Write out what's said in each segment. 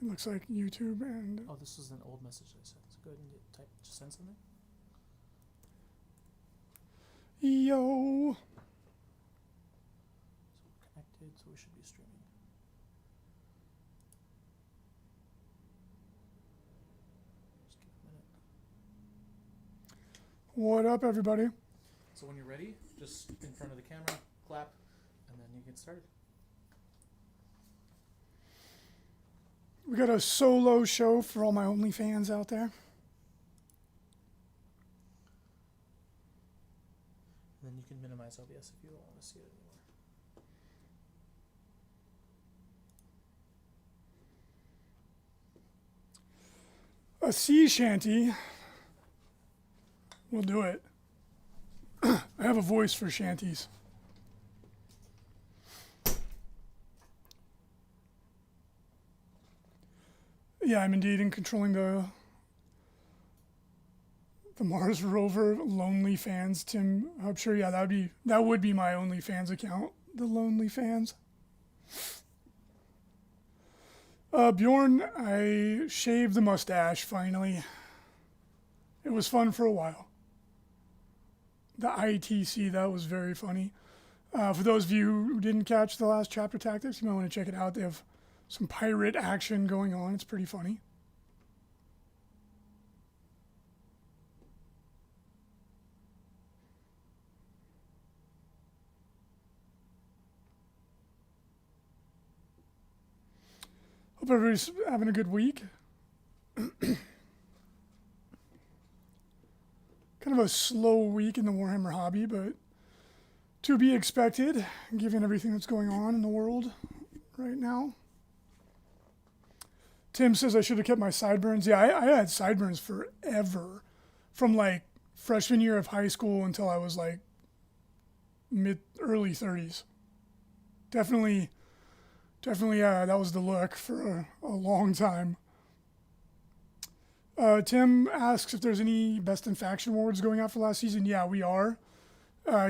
It looks like YouTube and... Oh, this is an old message I sent. So go ahead and just send something. Yo! So we're connected, so we should be streaming. Just give it a minute. What up, everybody? So when you're ready, just in front of the camera, clap, and then you get started. We got a solo show for all my OnlyFans out there. And then you can minimize OBS if you don't want to see it anymore. A sea shanty. We'll do it. I have a voice for shanties. Yeah, I'm indeed in controlling the Mars rover Lonely Fans. Tim, I'm sure. Yeah, that would be my OnlyFans account. The Lonely Fans. Bjorn, I shaved the mustache finally. It was fun for a while. The ITC, that was very funny. For those of you who didn't catch the last chapter tactics, you might want to check it out. They have some pirate action going on. It's pretty funny. Hope everybody's having a good week. Kind of a slow week in the Warhammer hobby, but to be expected, given everything that's going on in the world right now. Tim says I should have kept my sideburns. Yeah, I had sideburns forever. From like freshman year of high school until I was like early 30s. Definitely, that was the look for a long time. Tim asks if there's any Best in Faction awards going out for last season. Yeah, we are.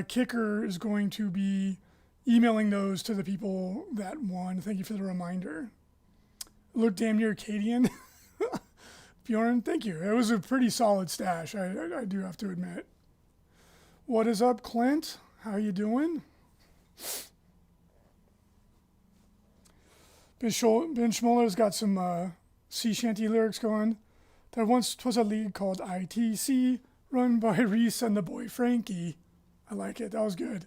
Kicker is going to be emailing those to the people that won. Thank you for the reminder. Look damn near Acadian. Bjorn, thank you. It was a pretty solid stash, I do have to admit. What is up, Clint? How you doing? Ben Schmoller's got some sea shanty lyrics going. There once was a league called ITC, run by Reese and the boy Frankie. I like it. That was good.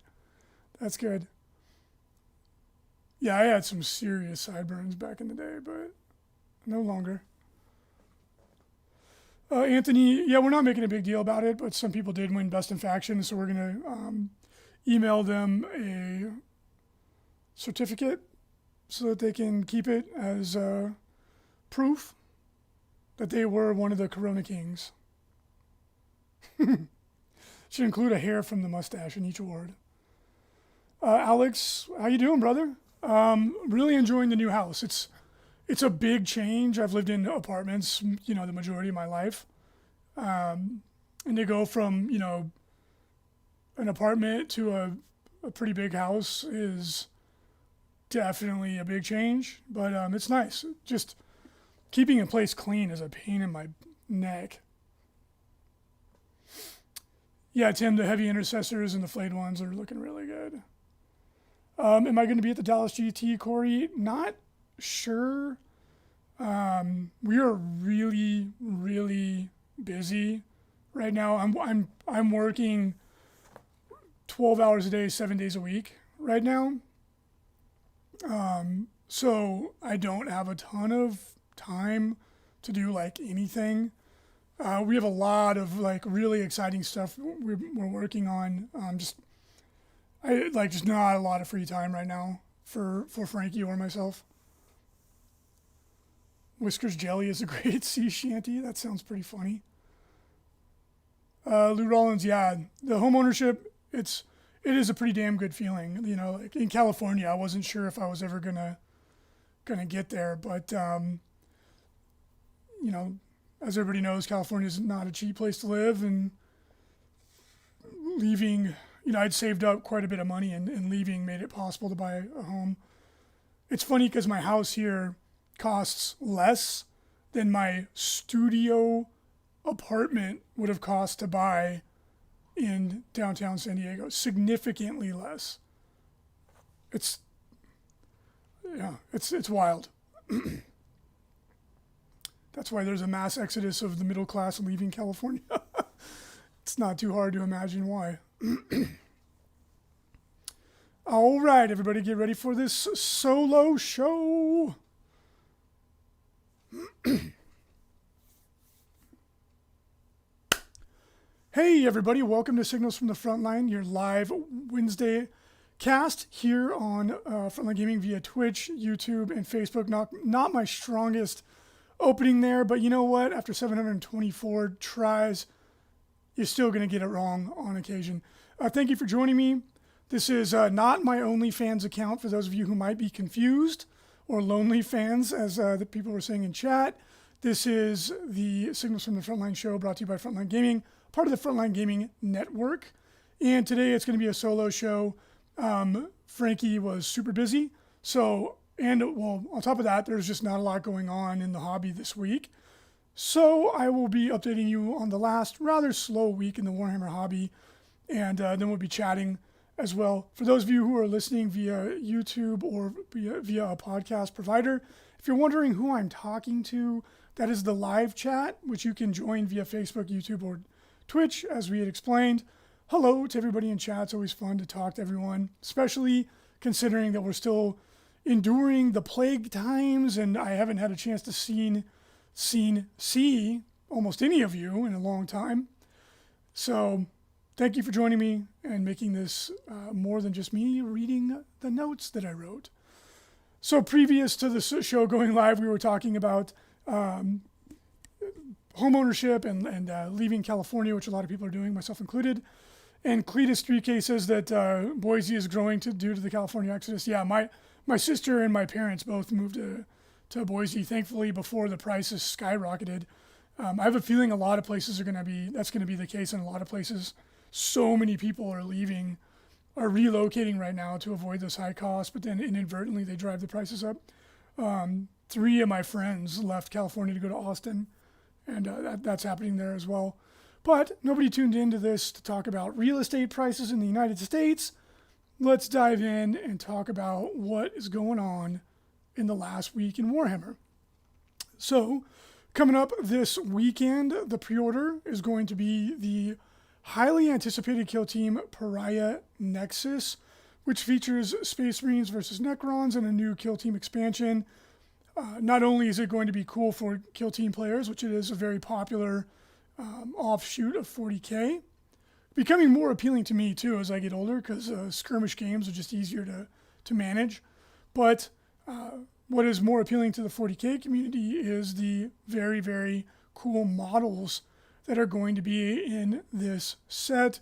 That's good. Yeah, I had some serious sideburns back in the day, but no longer. Anthony, yeah, we're not making a big deal about it, but some people did win Best in Faction, so we're going to email them a certificate so that they can keep it as proof that they were one of the Corona Kings. Should include a hair from the mustache in each award. Alex, how you doing, brother? Really enjoying the new house. It's a big change. I've lived in apartments, the majority of my life. And to go from, an apartment to a pretty big house is definitely a big change. But it's nice. Just keeping a place clean is a pain in my neck. Yeah, Tim, the heavy intercessors and the flayed ones are looking really good. Am I going to be at the Dallas GT, Corey? Not sure. We are really, really busy right now. I'm working 12 hours a day, 7 days a week right now. So I don't have a ton of time to do like anything. We have a lot of like really exciting stuff we're working on. Just not a lot of free time right now for Frankie or myself. Whiskers Jelly is a great sea shanty. That sounds pretty funny. Lou Rollins, yeah, the home ownership, it is a pretty damn good feeling. Like in California, I wasn't sure if I was ever gonna get there, but as everybody knows, California is not a cheap place to live, and leaving, I'd saved up quite a bit of money, and leaving made it possible to buy a home. It's funny because my house here costs less than my studio apartment would have cost to buy in downtown San Diego. Significantly less. It's wild. That's why there's a mass exodus of the middle class leaving California. It's not too hard to imagine why. All right, everybody, get ready for this solo show. Hey, everybody, welcome to Signals from the Frontline, your live Wednesday cast here on Frontline Gaming via Twitch, YouTube, and Facebook. Not my strongest opening there, but you know what? After 724 tries, you're still going to get it wrong on occasion. Thank you for joining me. This is not my OnlyFans account, for those of you who might be confused, or lonely fans, as the people were saying in chat. This is the Signals from the Frontline show, brought to you by Frontline Gaming, part of the Frontline Gaming network. And today it's going to be a solo show. Frankie was super busy. On top of that, there's just not a lot going on in the hobby this week. So I will be updating you on the last rather slow week in the Warhammer hobby. And then we'll be chatting as well. For those of you who are listening via YouTube or via a podcast provider, if you're wondering who I'm talking to, that is the live chat, which you can join via Facebook, YouTube, or Twitch, as we had explained. Hello to everybody in chat. It's always fun to talk to everyone, especially considering that we're still enduring the plague times, and I haven't had a chance to see almost any of you in a long time. So thank you for joining me and making this more than just me reading the notes that I wrote. So previous to the show going live, we were talking about home ownership and leaving California, which a lot of people are doing, myself included. And Cletus 3K says that Boise is growing due to the California exodus. Yeah, my sister and my parents both moved to Boise, thankfully, before the prices skyrocketed. I have a feeling a lot of places that's going to be the case in a lot of places. So many people are relocating right now to avoid those high costs, but then inadvertently they drive the prices up. 3 of my friends left California to go to Austin, and that's happening there as well. But nobody tuned into this to talk about real estate prices in the United States. Let's dive in and talk about what is going on in the last week in Warhammer. So, coming up this weekend, the pre-order is going to be the highly anticipated kill team Pariah Nexus, which features Space Marines versus Necrons and a new kill team expansion. Not only is it going to be cool for kill team players, which it is a very popular offshoot of 40K, becoming more appealing to me too as I get older, because skirmish games are just easier to manage. But what is more appealing to the 40K community is the very, very cool models that are going to be in this set,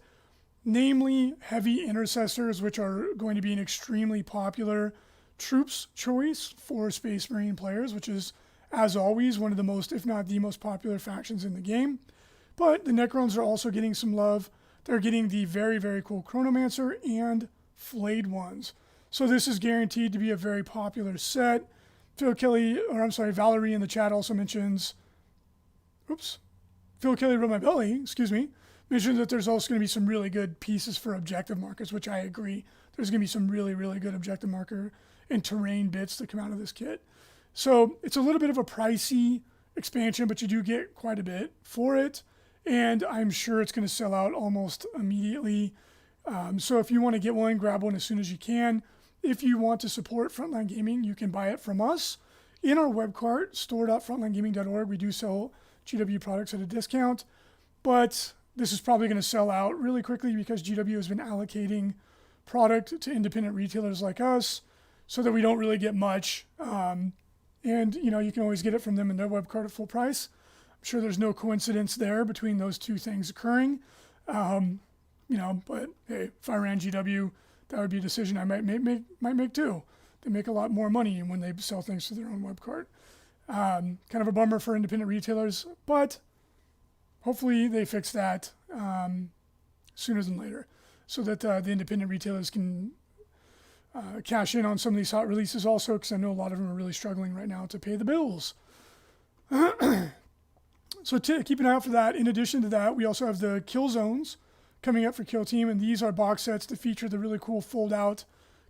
namely heavy intercessors, which are going to be an extremely popular troops choice for Space Marine players, which is, as always, one of the most, if not the most popular factions in the game. But the Necrons are also getting some love. They're getting the very, very cool Chronomancer and Flayed ones. So this is guaranteed to be a very popular set. Valerie in the chat also mentions, Phil Kelly rubbed my belly, mentioned that there's also going to be some really good pieces for objective markers, which I agree. There's going to be some really, really good objective marker and terrain bits that come out of this kit. So it's a little bit of a pricey expansion, but you do get quite a bit for it. And I'm sure it's going to sell out almost immediately. So if you want to get one, grab one as soon as you can. If you want to support Frontline Gaming, you can buy it from us in our web cart, store.frontlinegaming.org. We do sell GW products at a discount, but this is probably going to sell out really quickly because GW has been allocating product to independent retailers like us so that we don't really get much. And, you can always get it from them in their web cart at full price. I'm sure there's no coincidence there between those two things occurring. But hey, if I ran GW, that would be a decision I might make too. They make a lot more money when they sell things to their own web cart. Kind of a bummer for independent retailers, but hopefully they fix that sooner than later so that the independent retailers can cash in on some of these hot releases also, because I know a lot of them are really struggling right now to pay the bills. So keep an eye out for that. In addition to that, we also have the Kill Zones coming up for Kill Team, and these are box sets that feature the really cool fold-out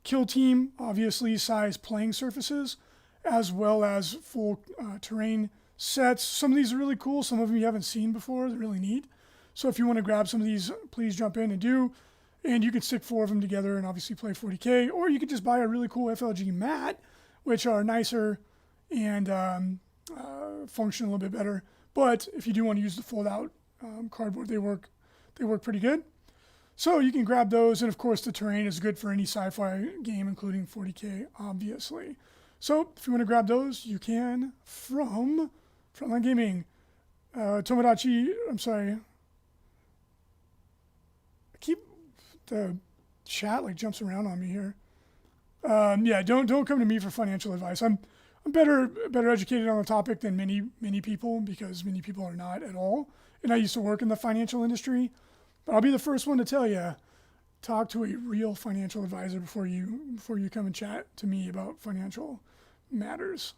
Kill Team, obviously size playing surfaces, as well as full terrain sets. Some of these are really cool. Some of them you haven't seen before. They're really neat. So if you want to grab some of these, please jump in and do. And you can stick 4 of them together and obviously play 40K, or you could just buy a really cool FLG mat, which are nicer and function a little bit better. But if you do want to use the fold-out cardboard, they work pretty good. So you can grab those, and of course the terrain is good for any sci-fi game, including 40K, obviously. So if you want to grab those, you can from Frontline Gaming. Tomodachi, I'm sorry. The chat like jumps around on me here. Yeah, don't come to me for financial advice. I'm better educated on the topic than many people, because many people are not at all. And I used to work in the financial industry, but I'll be the first one to tell you, talk to a real financial advisor before you come and chat to me about financial matters.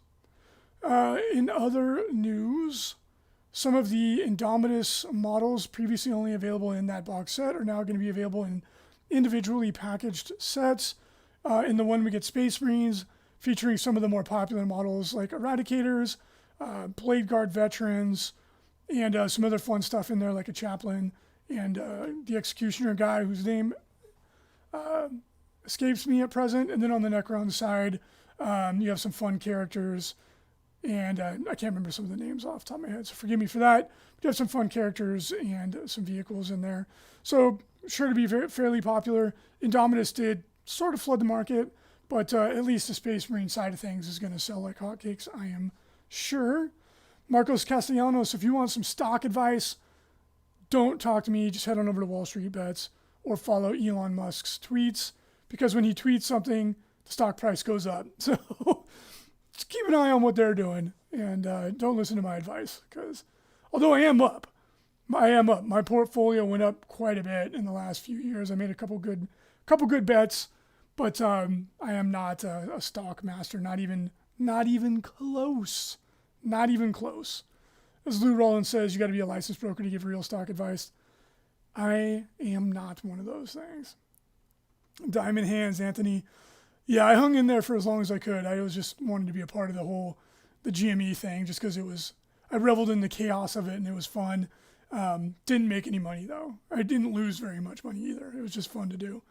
In other news, some of the Indomitus models previously only available in that box set are now going to be available in individually packaged sets. In the one we get Space Marines, featuring some of the more popular models like Eradicators, Blade Guard veterans, and some other fun stuff in there like a Chaplain and the Executioner guy whose name escapes me at present. And then on the Necron side, you have some fun characters, and I can't remember some of the names off the top of my head, so forgive me for that. But you have some fun characters and some vehicles in there. So sure to be fairly popular. Indomitus did sort of flood the market, but at least the Space Marine side of things is going to sell like hotcakes, I am sure. Marcos Castellanos, if you want some stock advice, don't talk to me. Just head on over to Wall Street Bets or follow Elon Musk's tweets, because when he tweets something, the stock price goes up. So just keep an eye on what they're doing, and don't listen to my advice, because although I am up. My portfolio went up quite a bit in the last few years. I made a couple good bets, but I am not a stock master. Not even close. Not even close. As Lou Roland says, you got to be a licensed broker to give real stock advice. I am not one of those things. Diamond Hands, Anthony. Yeah, I hung in there for as long as I could. I was just wanted to be a part of the GME thing, just because I reveled in the chaos of it and it was fun. Didn't make any money though. I didn't lose very much money either. It was just fun to do.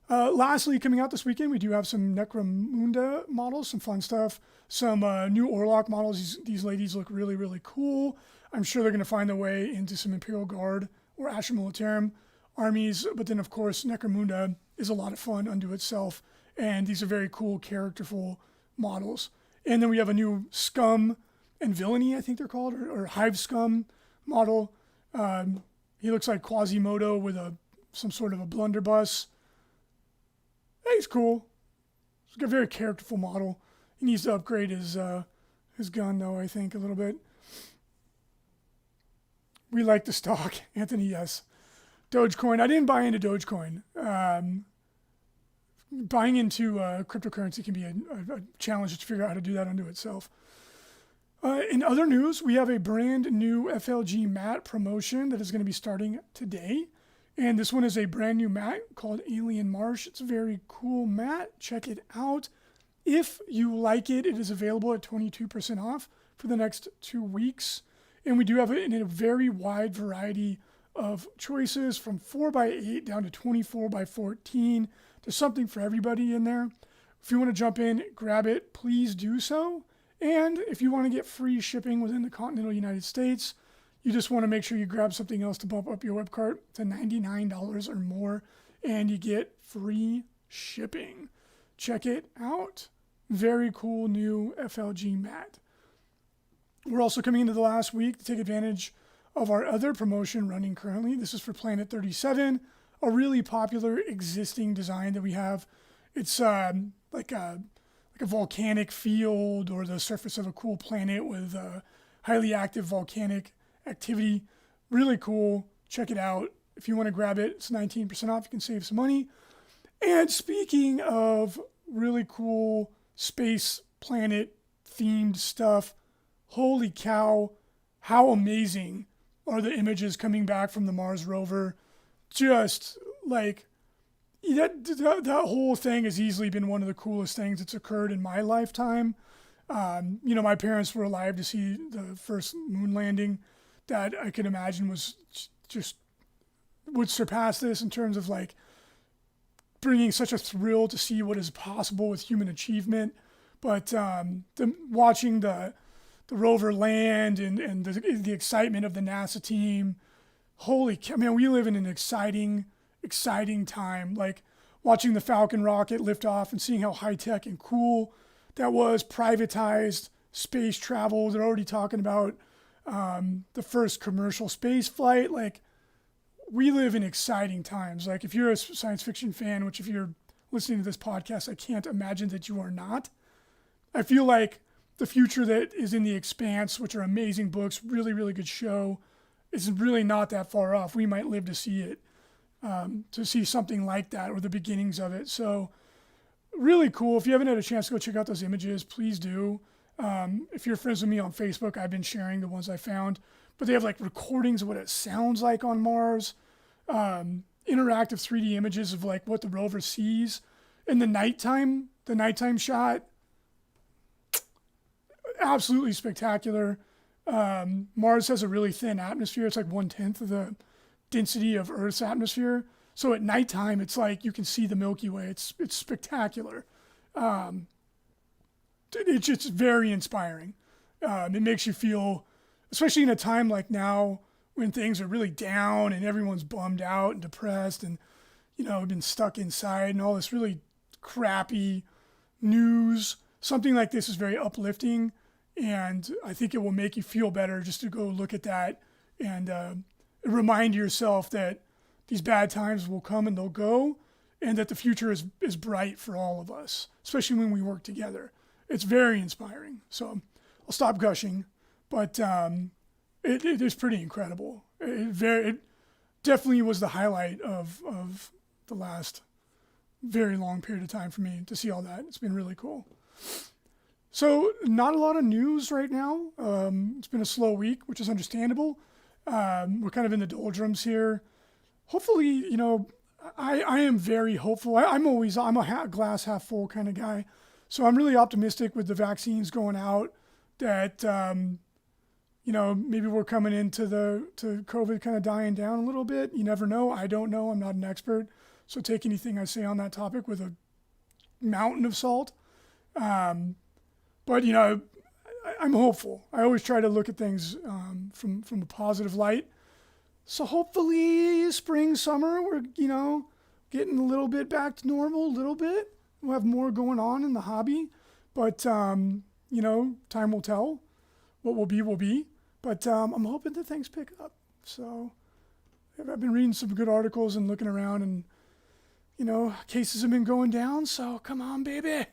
Lastly, coming out this weekend, we do have some Necromunda models, some fun stuff, some new Orlok models. These ladies look really, really cool. I'm sure they're going to find their way into some Imperial Guard or Asher Militarum armies, but then of course Necromunda is a lot of fun unto itself, and these are very cool, characterful models. And then we have a new Scum and Villainy, I think they're called, or Hive Scum model. He looks like Quasimodo with some sort of a blunderbuss. He's cool. He's got a very characterful model. He needs to upgrade his gun though, I think, a little bit. We like the stock, Anthony. Yes, Dogecoin. I didn't buy into Dogecoin. Buying into cryptocurrency can be a challenge to figure out how to do that unto itself. In other news, we have a brand new FLG mat promotion that is going to be starting today. And this one is a brand new mat called Alien Marsh. It's a very cool mat. Check it out. If you like it, it is available at 22% off for the next 2 weeks. And we do have it in a very wide variety of choices, from 4x8 down to 24x14. There's something for everybody in there. If you want to jump in, grab it, please do so. And if you want to get free shipping within the continental United States, you just want to make sure you grab something else to bump up your web cart to $99 or more, and you get free shipping. Check it out. Very cool new FLG mat. We're also coming into the last week to take advantage of our other promotion running currently. This is for Planet 37, a really popular existing design that we have. It's like a volcanic field or the surface of a cool planet with highly active volcanic activity. Really cool. Check it out. If you want to grab it, it's 19% off. You can save some money. And speaking of really cool space planet themed stuff, holy cow, how amazing are the images coming back from the Mars rover. Just like that whole thing has easily been one of the coolest things that's occurred in my lifetime. My parents were alive to see the first moon landing. That I could imagine was just would surpass this in terms of like bringing such a thrill to see what is possible with human achievement. But watching the rover land and the excitement of the NASA team, holy cow, man, we live in an exciting time. Like watching the Falcon rocket lift off and seeing how high tech and cool that was, privatized space travel. They're already talking about the first commercial space flight. Like, we live in exciting times. Like, if you're a science fiction fan, which if you're listening to this podcast, I can't imagine that you are not. I feel like the future that is in The Expanse, which are amazing books, really, really good show, is really not that far off. We might live to see it, to see something like that or the beginnings of it. So really cool. If you haven't had a chance to go check out those images, please do. If you're friends with me on Facebook, I've been sharing the ones I found. But they have like recordings of what it sounds like on Mars, interactive 3D images of like what the rover sees. In the nighttime shot, absolutely spectacular. Mars has a really thin atmosphere. It's like 1/10 of the density of Earth's atmosphere. So at nighttime, it's like you can see the Milky Way. It's spectacular. It's just very inspiring. It makes you feel, especially in a time like now when things are really down and everyone's bummed out and depressed and, been stuck inside and all this really crappy news. Something like this is very uplifting, and I think it will make you feel better just to go look at that and remind yourself that these bad times will come and they'll go, and that the future is bright for all of us, especially when we work together. It's very inspiring. So I'll stop gushing, but it is pretty incredible. It definitely was the highlight of the last very long period of time for me to see all that. It's been really cool. So not a lot of news right now. It's been a slow week, which is understandable. We're kind of in the doldrums here. Hopefully, I am very hopeful. I'm a glass half full kind of guy. So I'm really optimistic with the vaccines going out that, maybe we're coming into to COVID kind of dying down a little bit. You never know. I don't know. I'm not an expert. So take anything I say on that topic with a mountain of salt. But, I'm hopeful. I always try to look at things from a positive light. So hopefully spring, summer, we're, getting a little bit back to normal, a little bit. We'll have more going on in the hobby. But, time will tell. What will be, will be. But I'm hoping that things pick up. So I've been reading some good articles and looking around, and, cases have been going down. So come on, baby.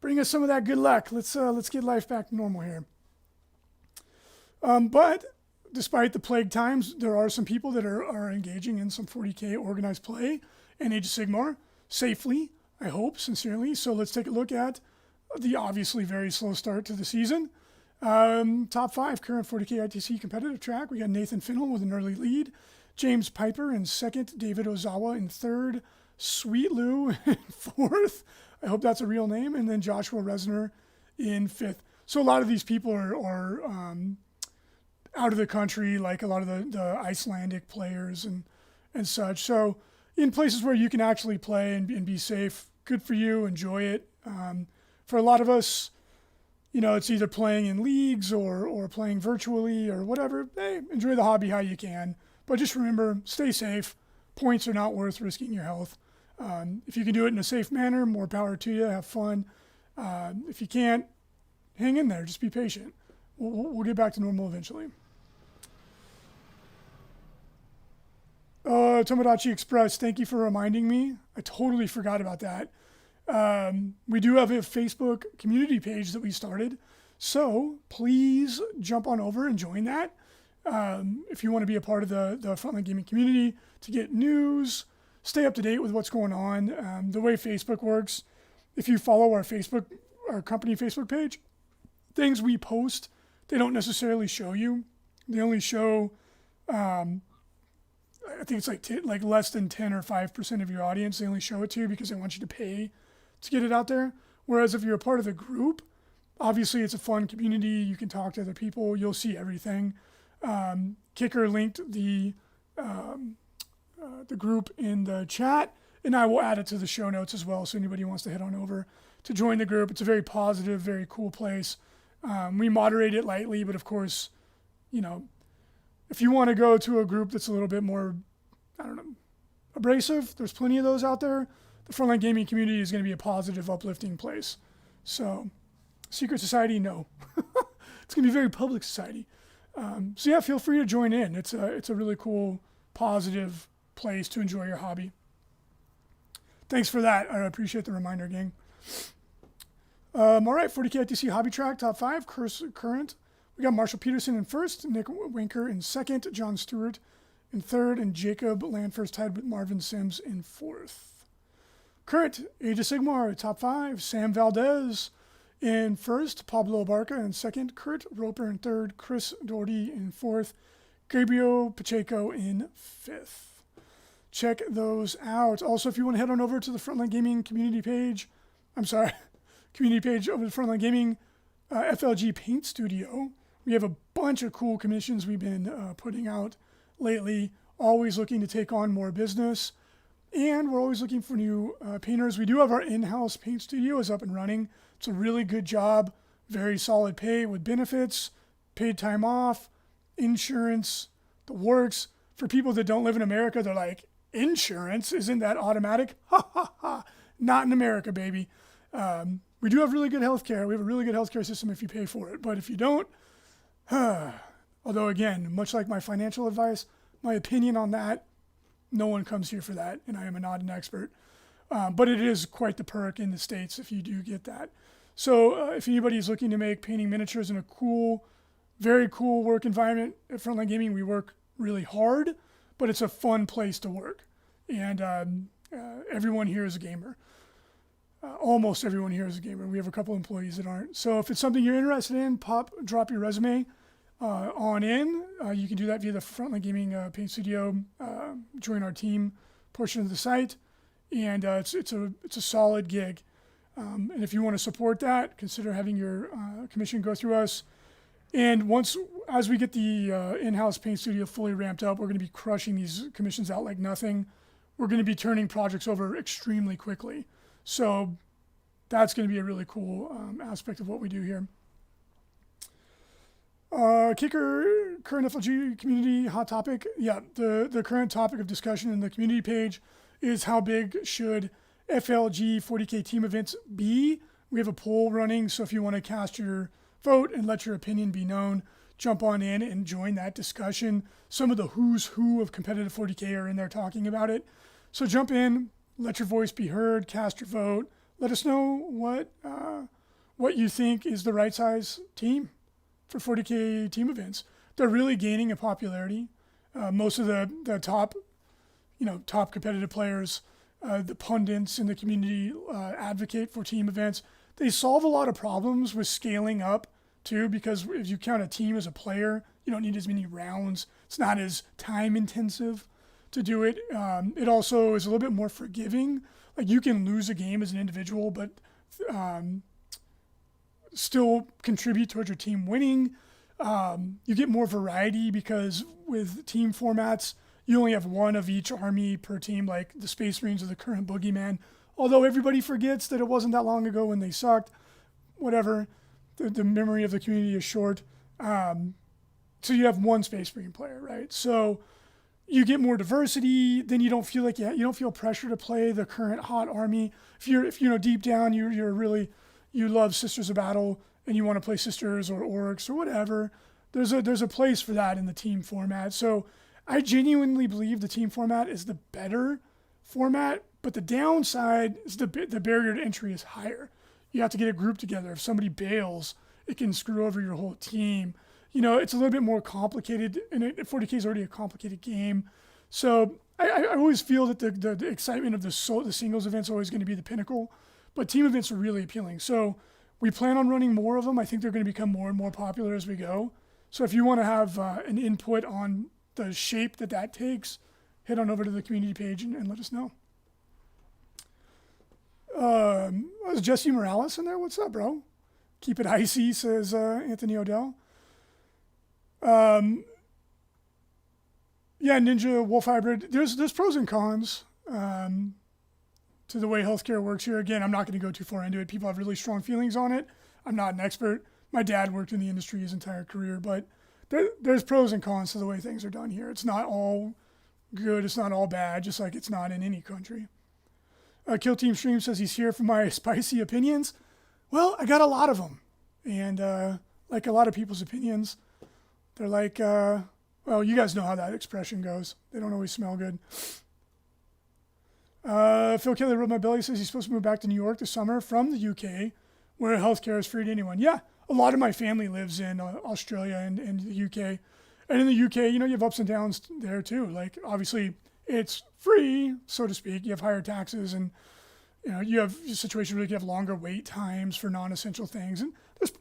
Bring us some of that good luck. Let's get life back to normal here. But despite the plague times, there are some people that are engaging in some 40K organized play and Age of Sigmar safely, I hope, sincerely. So let's take a look at the obviously very slow start to the season. Top 5 current 40K ITC competitive track. We got Nathan Finnell with an early lead, James Piper in second, David Ozawa in third, Sweet Lou in fourth. I hope that's a real name. And then Joshua Resner in fifth. So a lot of these people are out of the country, like a lot of the Icelandic players and such. So in places where you can actually play and be safe, good for you, enjoy it. For a lot of us, it's either playing in leagues or playing virtually or whatever. Hey, enjoy the hobby how you can. But just remember, stay safe. Points are not worth risking your health. If you can do it in a safe manner, more power to you. Have fun. If you can't, hang in there. Just be patient. We'll get back to normal eventually. Tomodachi Express, thank you for reminding me. I totally forgot about that. We do have a Facebook community page that we started. So please jump on over and join that. If you want to be a part of the Frontline Gaming community to get news, stay up to date with what's going on. The way Facebook works, if you follow our company Facebook page, things we post, they don't necessarily show you. They only show, I think it's like less than 10 or 5% of your audience. They only show it to you because they want you to pay to get it out there. Whereas if you're a part of the group, obviously it's a fun community. You can talk to other people. You'll see everything. Kicker linked the group in the chat, and I will add it to the show notes as well. So anybody wants to head on over to join the group. It's a very positive, very cool place. We moderate it lightly, but of course, if you want to go to a group that's a little bit more, abrasive, there's plenty of those out there. The Frontline Gaming community is going to be a positive, uplifting place. So, secret society, no. It's going to be a very public society. So yeah, feel free to join in. It's a really cool, positive place to enjoy your hobby. Thanks for that. I appreciate the reminder, gang. All right, 40K ITC Hobby Track, top 5, current. We got Marshall Peterson in first, Nick Winker in second, John Stewart in third, and Jacob Landfirst tied with Marvin Sims in fourth. Current, Age of Sigmar, top 5, Sam Valdez in first, Pablo Barca in second, Kurt Roper in third, Chris Doherty in fourth, Gabriel Pacheco in fifth. Check those out. Also, if you want to head on over to the Frontline Gaming community page over the Frontline Gaming FLG Paint Studio, we have a bunch of cool commissions we've been putting out lately, always looking to take on more business, and we're always looking for new painters. We do have our in-house paint studio is up and running. It's a really good job, very solid pay with benefits, paid time off, insurance, the works. For people that don't live in America, they're like, insurance? Isn't that automatic? Ha ha ha. Not in America, baby. We do have really good healthcare. We have a really good healthcare system if you pay for it. But if you don't, although again, much like my financial advice, my opinion on that, no one comes here for that, and I am not an expert. But it is quite the perk in the States if you do get that. So if anybody is looking to make painting miniatures in a cool, very cool work environment at Frontline Gaming, we work really hard, but it's a fun place to work. And everyone here is a gamer. Almost everyone here is a gamer. We have a couple employees that aren't. So if it's something you're interested in, drop your resume on in. You can do that via the Frontline Gaming Paint Studio. Join our team portion of the site, and it's a solid gig. And if you want to support that, consider having your commission go through us. And as we get the in-house paint studio fully ramped up, we're going to be crushing these commissions out like nothing. We're going to be turning projects over extremely quickly. So that's going to be a really cool aspect of what we do here. Kicker, current FLG community hot topic. Yeah, the current topic of discussion in the community page is how big should FLG 40K team events be? We have a poll running, so if you want to cast your vote and let your opinion be known, jump on in and join that discussion. Some of the who's who of competitive 40K are in there talking about it. So jump in, let your voice be heard, cast your vote. Let us know what you think is the right size team for 40K team events. They're really gaining in popularity. Most of the top competitive players, the pundits in the community advocate for team events. They solve a lot of problems with scaling up too, because if you count a team as a player, you don't need as many rounds. It's not as time intensive to do it. It also is a little bit more forgiving. Like you can lose a game as an individual, but still contribute towards your team winning. You get more variety because with team formats, you only have one of each army per team, like the Space Marines are the current boogeyman. Although everybody forgets that it wasn't that long ago when they sucked. Whatever, the memory of the community is short. So you have one Space Marine player, right? So you get more diversity. Then you don't feel like you don't feel pressure to play the current hot army. If deep down you love Sisters of Battle and you want to play Sisters or Orcs or whatever, there's a place for that in the team format. So I genuinely believe the team format is the better format, but the downside is the barrier to entry is higher. You have to get a group together. If somebody bails, it can screw over your whole team. It's a little bit more complicated, and 40K is already a complicated game. So I always feel that the excitement of the singles events are always going to be the pinnacle, but team events are really appealing. So we plan on running more of them. I think they're going to become more and more popular as we go. So if you want to have an input on the shape that takes, head on over to the community page and let us know. Was Jesse Morales in there? What's up, bro? Keep it icy, says Anthony Odell. Yeah, Ninja Wolf Hybrid. There's pros and cons to the way healthcare works here. Again, I'm not going to go too far into it. People have really strong feelings on it. I'm not an expert. My dad worked in the industry his entire career, but there's pros and cons to the way things are done here. It's not all good. It's not all bad, just like it's not in any country. Kill Team Stream says he's here for my spicy opinions. Well, I got a lot of them. And like a lot of people's opinions, they're like, well, you guys know how that expression goes. They don't always smell good. Phil Kelly wrote my belly says he's supposed to move back to New York this summer from the UK, where healthcare is free to anyone. Yeah, a lot of my family lives in Australia and the UK. And in the UK, you know, you have ups and downs there too. Like, obviously, it's free, so to speak. You have higher taxes and, you know, you have situations where you have longer wait times for non-essential things. And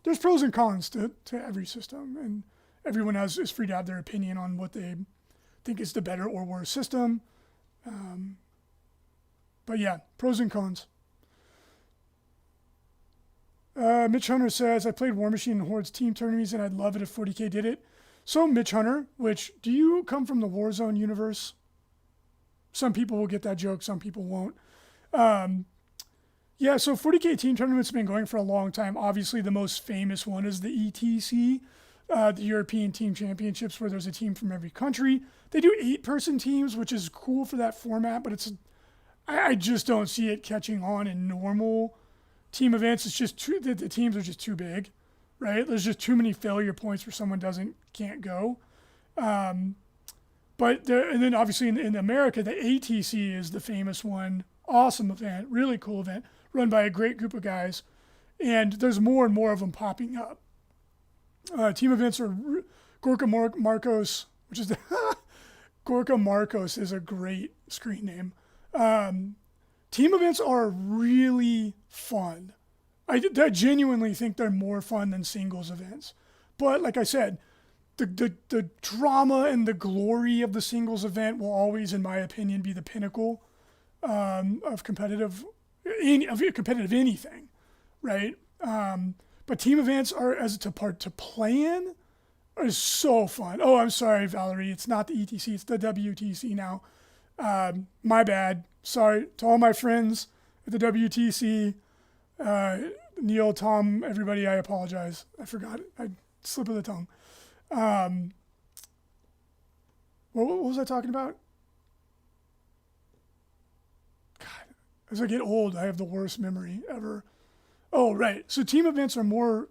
there's pros and cons to every system. And everyone is free to have their opinion on what they think is the better or worse system. But yeah, pros and cons. Mitch Hunter says, I played War Machine and Horde's team tournaments, and I'd love it if 40K did it. So Mitch Hunter, do you come from the Warzone universe? Some people will get that joke, some people won't. Yeah, so 40K team tournaments have been going for a long time. Obviously, the most famous one is the ETC, the European Team Championships, where there's a team from every country. They do 8-person teams, which is cool for that format, but I just don't see it catching on in normal team events. It's just the teams are just too big, right? There's just too many failure points where someone can't go. And then obviously in America, the ATC is the famous one. Awesome event, really cool event, run by a great group of guys. And there's more and more of them popping up. Team events are Gorka Marcos, which is Gorka Marcos is a great screen name. Team events are really fun. I genuinely think they're more fun than singles events. But like I said, the drama and the glory of the singles event will always, in my opinion, be the pinnacle of competitive anything, right? But team events to play in is so fun. Oh, I'm sorry, Valerie. It's not the ETC. It's the WTC now. My bad. Sorry to all my friends at the WTC. Neil, Tom, everybody, I apologize. I forgot it. I slip of the tongue. What was I talking about? God, as I get old, I have the worst memory ever. Oh, right. So team events are more,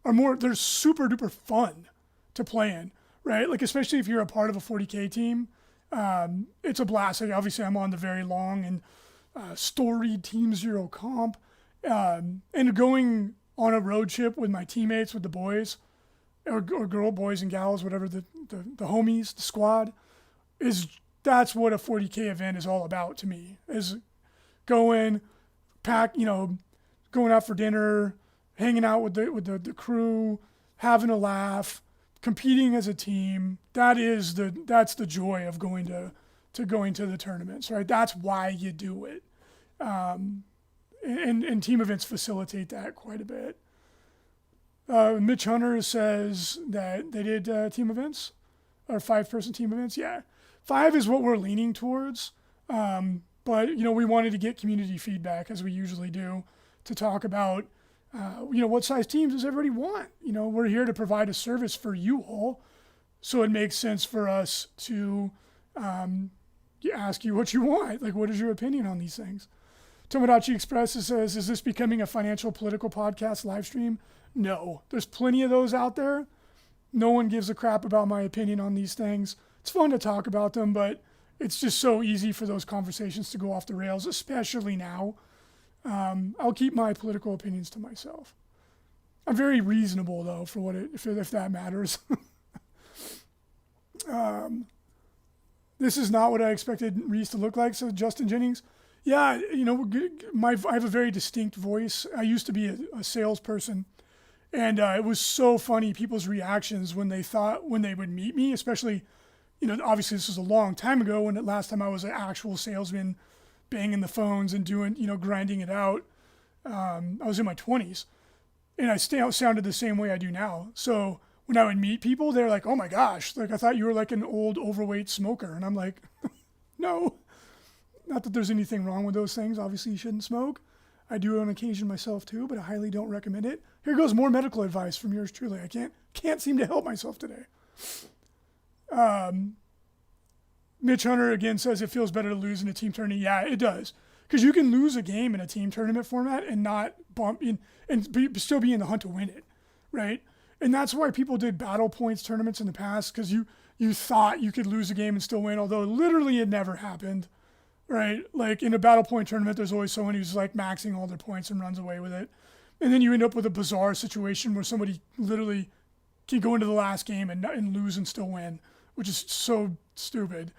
they're super duper fun to play in, right? Like, especially if you're a part of a 40K team. It's a blast. Like, obviously, I'm on the very long and storied Team Zero comp. And going on a road trip with my teammates, with the boys, or boys and gals, whatever, the homies, the squad, that's what a 40K event is all about to me, is going out for dinner, hanging out with the crew, having a laugh, competing as a team. That's the joy of going to the tournaments, right? That's why you do it. And team events facilitate that quite a bit. Mitch Hunter says that they did team events, or 5-person team events. Yeah, 5 is what we're leaning towards. But we wanted to get community feedback, as we usually do, to talk about what size teams does everybody want. We're here to provide a service for you all, so it makes sense for us to ask you what you want. Like, what is your opinion on these things? Tomodachi Express says, is this becoming a financial political podcast live stream? No, there's plenty of those out there. No one gives a crap about my opinion on these things. It's fun to talk about them, but it's just so easy for those conversations to go off the rails, especially now. I'll keep my political opinions to myself. I'm very reasonable, though, for if that matters. This is not what I expected Reese to look like, said Justin Jennings. Yeah, you know, I have a very distinct voice. I used to be a salesperson, and it was so funny, people's reactions when they would meet me, especially, you know, obviously this was a long time ago when the last time I was an actual salesman banging the phones and doing, you know, grinding it out. I was in my 20s, and I sounded the same way I do now. So when I would meet people, they're like, oh my gosh, like I thought you were like an old overweight smoker. And I'm like, no, not that there's anything wrong with those things. Obviously you shouldn't smoke. I do on occasion myself too, but I highly don't recommend it. Here goes more medical advice from yours truly. I can't seem to help myself today. Mitch Hunter again says it feels better to lose in a team tournament. Yeah, it does. Because you can lose a game in a team tournament format and not bump in and still be in the hunt to win it, right? And that's why people did battle points tournaments in the past, because you thought you could lose a game and still win, although literally it never happened, right? Like in a battle point tournament, there's always someone who's like maxing all their points and runs away with it. And then you end up with a bizarre situation where somebody literally can go into the last game and lose and still win, which is so stupid.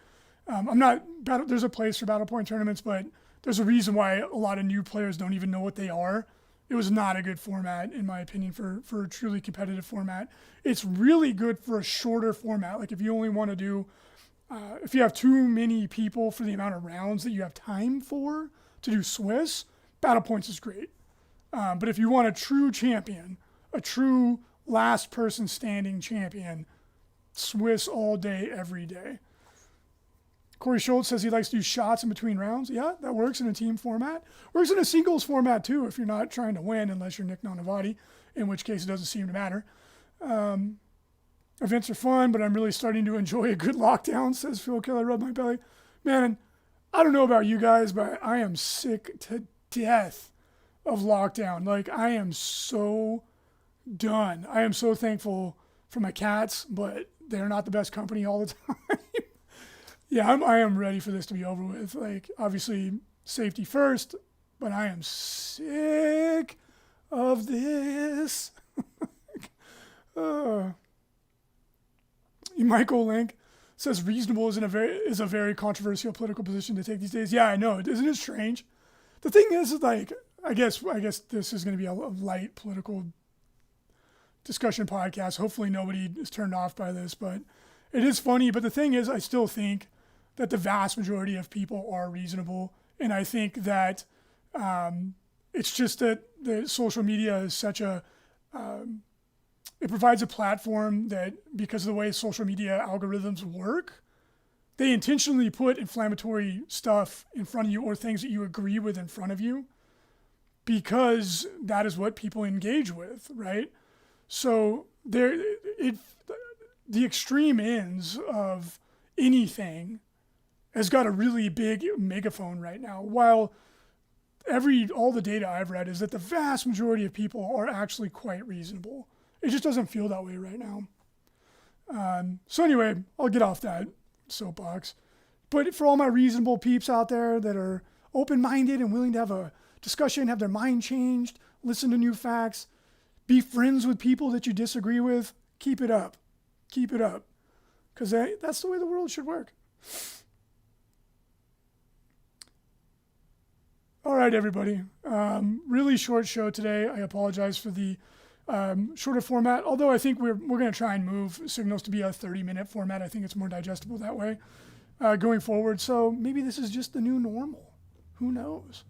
There's a place for battle point tournaments, but there's a reason why a lot of new players don't even know what they are. It was not a good format, in my opinion, for a truly competitive format. It's really good for a shorter format. Like if you only want to do, if you have too many people for the amount of rounds that you have time for to do Swiss, battle points is great. But if you want a true champion, a true last person standing champion, Swiss all day, every day. Corey Schultz says he likes to do shots in between rounds. Yeah, that works in a team format. Works in a singles format too if you're not trying to win, unless you're Nick Nanavati, in which case it doesn't seem to matter. Events are fun, but I'm really starting to enjoy a good lockdown, says Phil Keller, rub my belly. Man, I don't know about you guys, but I am sick to death of lockdown. Like, I am so done. I am so thankful for my cats, but they're not the best company all the time. Yeah, I am ready for this to be over with. Like, obviously, safety first, but I am sick of this. Michael Link says reasonable is a very controversial political position to take these days. Yeah, I know. Isn't it strange? The thing is like, I guess this is going to be a light political discussion podcast. Hopefully nobody is turned off by this, but it is funny. But the thing is, I still think that the vast majority of people are reasonable. And I think that it's just that the social media is such it provides a platform that, because of the way social media algorithms work, they intentionally put inflammatory stuff in front of you or things that you agree with in front of you, because that is what people engage with, right? So the extreme ends of anything has got a really big megaphone right now. While all the data I've read is that the vast majority of people are actually quite reasonable. It just doesn't feel that way right now. So anyway, I'll get off that soapbox. But for all my reasonable peeps out there that are open-minded and willing to have a discussion, have their mind changed, listen to new facts, be friends with people that you disagree with, keep it up. Keep it up. Because that's the way the world should work. All right, everybody. Really short show today. I apologize for the shorter format, although I think we're going to try and move Signals to be a 30-minute format. I think it's more digestible that way going forward. So maybe this is just the new normal. Who knows?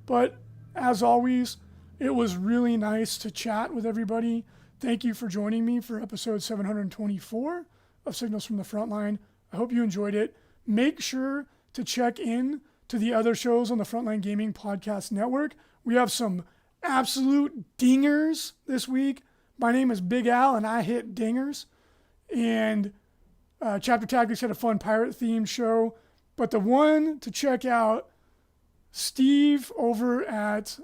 But as always, it was really nice to chat with everybody. Thank you for joining me for episode 724 of Signals from the Frontline. I hope you enjoyed it. Make sure to check in to the other shows on the Frontline Gaming Podcast Network. We have some absolute dingers this week. My name is Big Al, and I hit dingers. And Chapter Tactics had a fun pirate-themed show. But the one to check out, Steve over at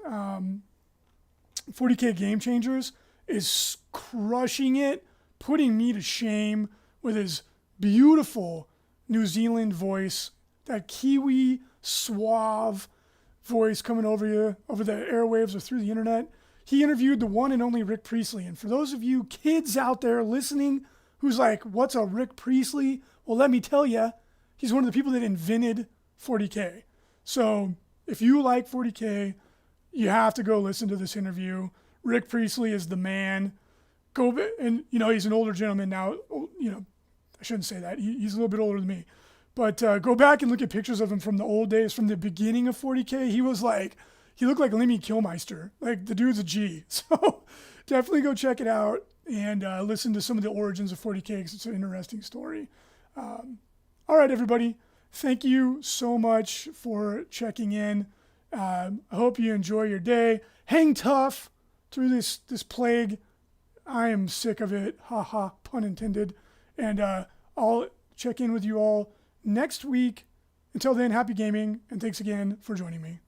40K Game Changers is crushing it, putting me to shame with his beautiful New Zealand voice, that Kiwi suave voice coming over you over the airwaves or through the internet. He interviewed the one and only Rick Priestley. And for those of you kids out there listening who's like, what's a Rick Priestley? Well, let me tell you, He's one of the people that invented 40K. So if you like 40K, you have to go listen to this interview. Rick Priestley is the man. And he's an older gentleman now. I shouldn't say that. He's a little bit older than me. But go back and look at pictures of him from the old days, from the beginning of 40K. He looked like Lemmy Kilmister. Like, the dude's a G. So definitely go check it out and listen to some of the origins of 40K, because it's an interesting story. All right, everybody. Thank you so much for checking in. I hope you enjoy your day. Hang tough through this plague. I am sick of it. Ha ha, pun intended. And I'll check in with you all next week. Until then, happy gaming, and thanks again for joining me.